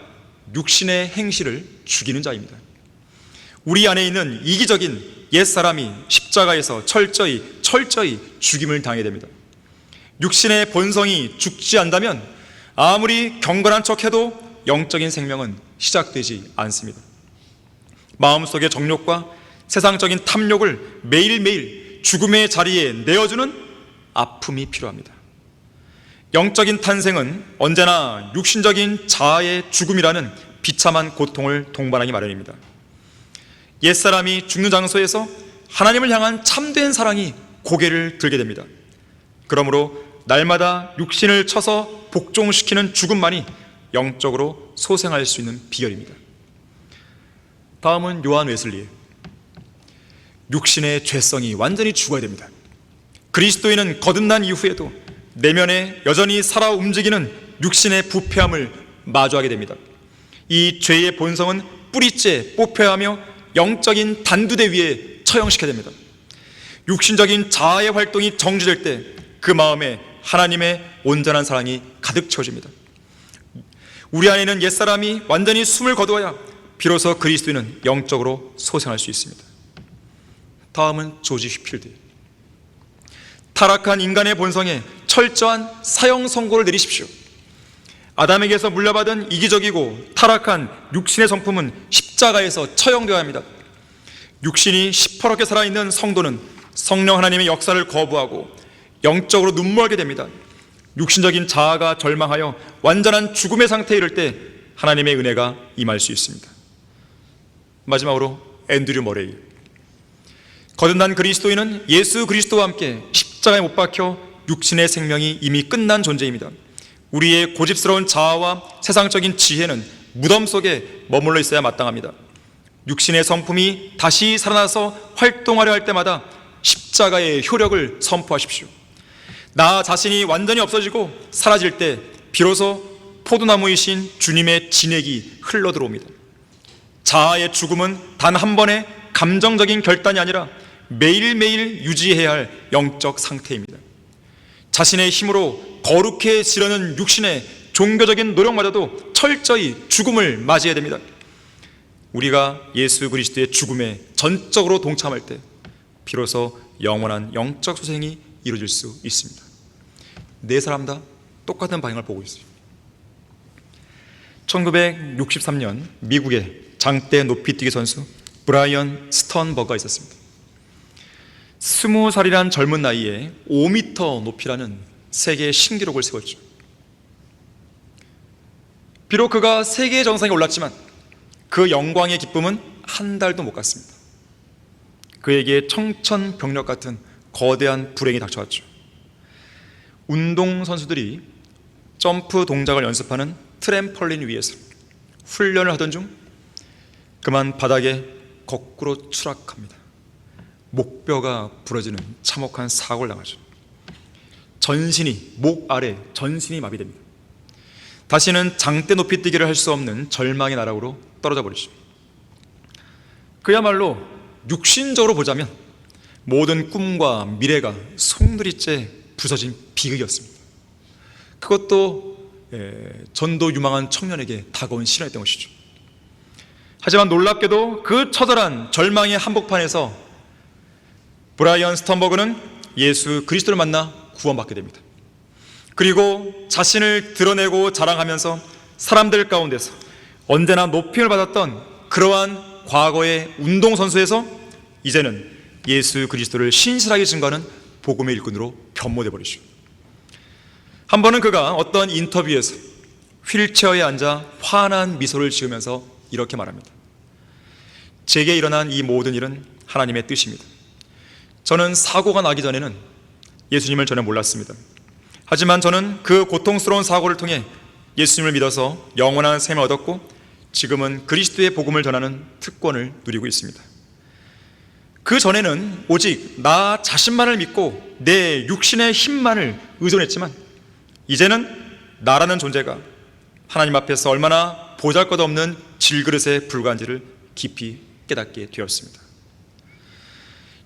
육신의 행실을 죽이는 자입니다. 우리 안에 있는 이기적인 옛사람이 십자가에서 철저히 죽임을 당해야 됩니다. 육신의 본성이 죽지 않다면 아무리 경건한 척해도 영적인 생명은 시작되지 않습니다. 마음속의 정욕과 세상적인 탐욕을 매일매일 죽음의 자리에 내어주는 아픔이 필요합니다. 영적인 탄생은 언제나 육신적인 자아의 죽음이라는 비참한 고통을 동반하기 마련입니다. 옛사람이 죽는 장소에서 하나님을 향한 참된 사랑이 고개를 들게 됩니다. 그러므로 날마다 육신을 쳐서 복종시키는 죽음만이 영적으로 소생할 수 있는 비결입니다. 다음은 요한 웨슬리예요. 육신의 죄성이 완전히 죽어야 됩니다. 그리스도인은 거듭난 이후에도 내면에 여전히 살아 움직이는 육신의 부패함을 마주하게 됩니다. 이 죄의 본성은 뿌리째 뽑혀야 하며 영적인 단두대 위에 처형시켜야 됩니다. 육신적인 자아의 활동이 정지될 때 그 마음에 하나님의 온전한 사랑이 가득 채워집니다. 우리 안에는 옛사람이 완전히 숨을 거두어야 비로소 그리스도인은 영적으로 소생할 수 있습니다. 다음은 조지 휘필드. 타락한 인간의 본성에 철저한 사형 선고를 내리십시오. 아담에게서 물려받은 이기적이고 타락한 육신의 성품은 십자가에서 처형되어야 합니다. 육신이 시퍼렇게 살아있는 성도는 성령 하나님의 역사를 거부하고 영적으로 눈멀게 됩니다. 육신적인 자아가 절망하여 완전한 죽음의 상태에 이를 때 하나님의 은혜가 임할 수 있습니다. 마지막으로 앤드류 머레이. 거듭난 그리스도인은 예수 그리스도와 함께 십자가에 못 박혀 육신의 생명이 이미 끝난 존재입니다. 우리의 고집스러운 자아와 세상적인 지혜는 무덤 속에 머물러 있어야 마땅합니다. 육신의 성품이 다시 살아나서 활동하려 할 때마다 십자가의 효력을 선포하십시오. 나 자신이 완전히 없어지고 사라질 때 비로소 포도나무이신 주님의 진액이 흘러들어옵니다. 자아의 죽음은 단 한 번의 감정적인 결단이 아니라 매일매일 유지해야 할 영적 상태입니다. 자신의 힘으로 거룩해지려는 육신의 종교적인 노력마저도 철저히 죽음을 맞이해야 됩니다. 우리가 예수 그리스도의 죽음에 전적으로 동참할 때 비로소 영원한 영적 소생이 이루어질 수 있습니다. 네 사람 다 똑같은 방향을 보고 있어요. 1963년 미국의 장대 높이뛰기 선수 브라이언 스턴버거가 있었습니다. 20살이란 젊은 나이에 5m 높이라는 세계 신기록을 세웠죠. 비록 그가 세계 정상에 올랐지만 그 영광의 기쁨은 한 달도 못 갔습니다. 그에게 청천벽력 같은 거대한 불행이 닥쳐왔죠. 운동선수들이 점프 동작을 연습하는 트램펄린 위에서 훈련을 하던 중 그만 바닥에 거꾸로 추락합니다. 목뼈가 부러지는 참혹한 사고를 당하죠. 목 아래 전신이 마비됩니다. 다시는 장대 높이 뛰기를 할 수 없는 절망의 나락으로 떨어져 버리죠. 그야말로 육신적으로 보자면 모든 꿈과 미래가 송두리째 부서진 비극이었습니다. 그것도 전도 유망한 청년에게 다가온 시련이었던 것이죠. 하지만 놀랍게도 그 처절한 절망의 한복판에서 브라이언 스턴버그는 예수 그리스도를 만나 구원받게 됩니다. 그리고 자신을 드러내고 자랑하면서 사람들 가운데서 언제나 높임을 받았던 그러한 과거의 운동선수에서 이제는 예수 그리스도를 신실하게 증거하는 복음의 일꾼으로 변모돼 버리죠. 한 번은 그가 어떤 인터뷰에서 휠체어에 앉아 환한 미소를 지으면서 이렇게 말합니다. 제게 일어난 이 모든 일은 하나님의 뜻입니다. 저는 사고가 나기 전에는 예수님을 전혀 몰랐습니다. 하지만 저는 그 고통스러운 사고를 통해 예수님을 믿어서 영원한 생명을 얻었고 지금은 그리스도의 복음을 전하는 특권을 누리고 있습니다. 그 전에는 오직 나 자신만을 믿고 내 육신의 힘만을 의존했지만 이제는 나라는 존재가 하나님 앞에서 얼마나 보잘것없는 질그릇에 불과한지를 깊이 깨닫게 되었습니다.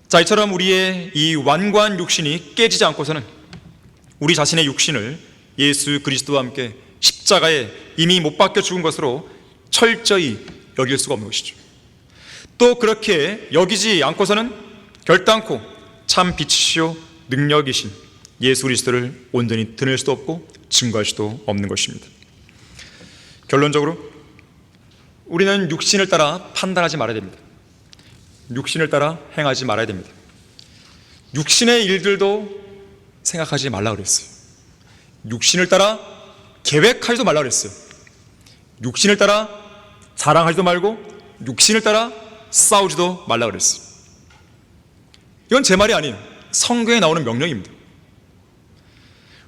자, 이처럼 우리의 이 완고한 육신이 깨지지 않고서는 우리 자신의 육신을 예수 그리스도와 함께 십자가에 이미 못 박혀 죽은 것으로 철저히 여길 수가 없는 것이죠. 또 그렇게 여기지 않고서는 결단코 참 빛이시오 능력이신 예수 그리스도를 온전히 드러낼 수도 없고 증거할 수도 없는 것입니다. 결론적으로 우리는 육신을 따라 판단하지 말아야 됩니다. 육신을 따라 행하지 말아야 됩니다. 육신의 일들도 생각하지 말라 그랬어요. 육신을 따라 계획하지도 말라 그랬어요. 육신을 따라 자랑하지도 말고 육신을 따라 싸우지도 말라 그랬어요. 이건 제 말이 아니에요. 성경에 나오는 명령입니다.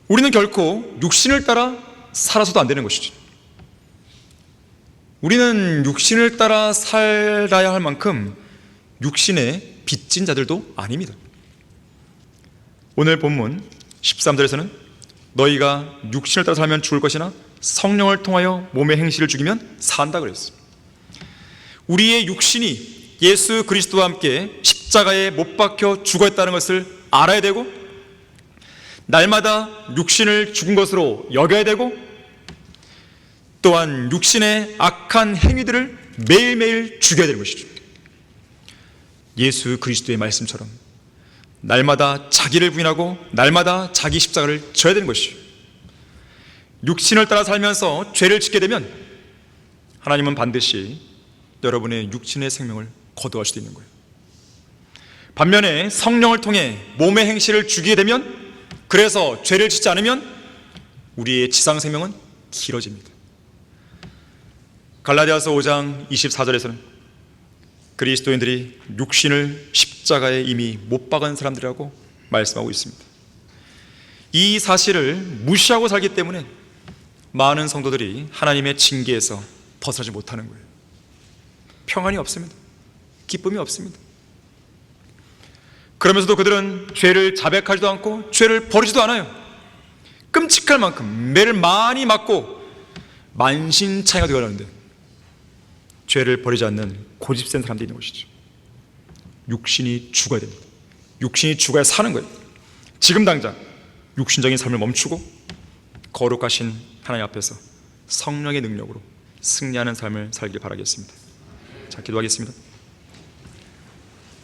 우리는 결코 육신을 따라 살아서도 안 되는 것이죠. 우리는 육신을 따라 살아야 할 만큼 육신에 빚진 자들도 아닙니다. 오늘 본문 13절에서는 너희가 육신을 따라 살면 죽을 것이나 성령을 통하여 몸의 행실을 죽이면 산다 그랬어요. 우리의 육신이 예수 그리스도와 함께 십자가에 못 박혀 죽었다는 것을 알아야 되고, 날마다 육신을 죽은 것으로 여겨야 되고, 또한 육신의 악한 행위들을 매일매일 죽여야 되는 것이죠. 예수 그리스도의 말씀처럼 날마다 자기를 부인하고 날마다 자기 십자가를 져야 되는 것이죠. 육신을 따라 살면서 죄를 짓게 되면 하나님은 반드시 여러분의 육신의 생명을 거두할 수도 있는 거예요. 반면에 성령을 통해 몸의 행실을 죽이게 되면, 그래서 죄를 짓지 않으면 우리의 지상 생명은 길어집니다. 갈라디아서 5장 24절에서는 그리스도인들이 육신을 십자가에 이미 못 박은 사람들이라고 말씀하고 있습니다. 이 사실을 무시하고 살기 때문에 많은 성도들이 하나님의 징계에서 벗어나지 못하는 거예요. 평안이 없습니다. 기쁨이 없습니다. 그러면서도 그들은 죄를 자백하지도 않고 죄를 버리지도 않아요. 끔찍할 만큼 매를 많이 맞고 만신창이가 되어가는데 죄를 버리지 않는 고집센 사람들이 있는 것이죠. 육신이 죽어야 됩니다. 육신이 죽어야 사는 거예요. 지금 당장 육신적인 삶을 멈추고 거룩하신 하나님 앞에서 성령의 능력으로 승리하는 삶을 살길 바라겠습니다. 자, 기도하겠습니다.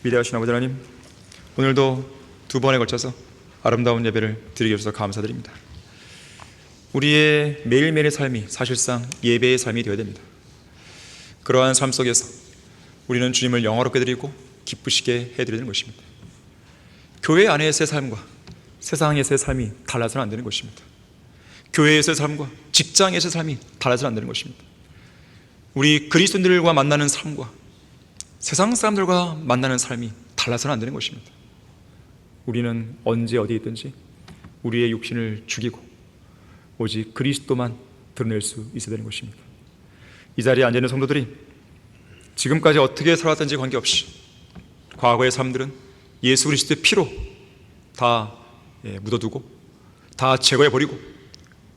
위대하신 아버지 하나님, 오늘도 두 번에 걸쳐서 아름다운 예배를 드리게 해주셔서 감사드립니다. 우리의 매일매일의 삶이 사실상 예배의 삶이 되어야 됩니다. 그러한 삶 속에서 우리는 주님을 영화롭게 드리고 기쁘시게 해드리는 것입니다. 교회 안에서의 삶과 세상에서의 삶이 달라서는 안 되는 것입니다. 교회에서의 삶과 직장에서의 삶이 달라서는 안 되는 것입니다. 우리 그리스도인들과 만나는 삶과 세상 사람들과 만나는 삶이 달라서는 안 되는 것입니다. 우리는 언제 어디에 있든지 우리의 육신을 죽이고 오직 그리스도만 드러낼 수 있어야 되는 것입니다. 이 자리에 앉아있는 성도들이 지금까지 어떻게 살았든지 관계없이 과거의 삶들은 예수 그리스도의 피로 다 묻어두고 다 제거해버리고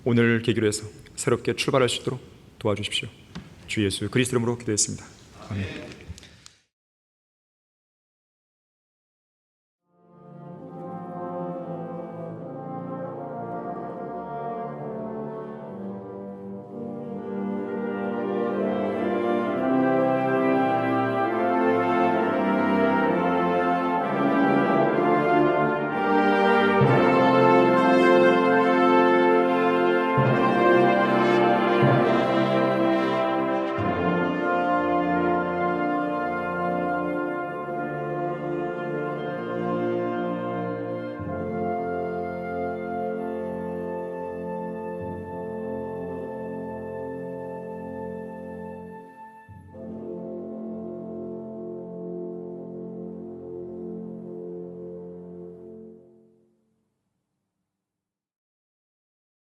오늘 계기로 해서 새롭게 출발할 수 있도록 도와주십시오. 주 예수 그리스도 이름으로 기도했습니다. 아멘.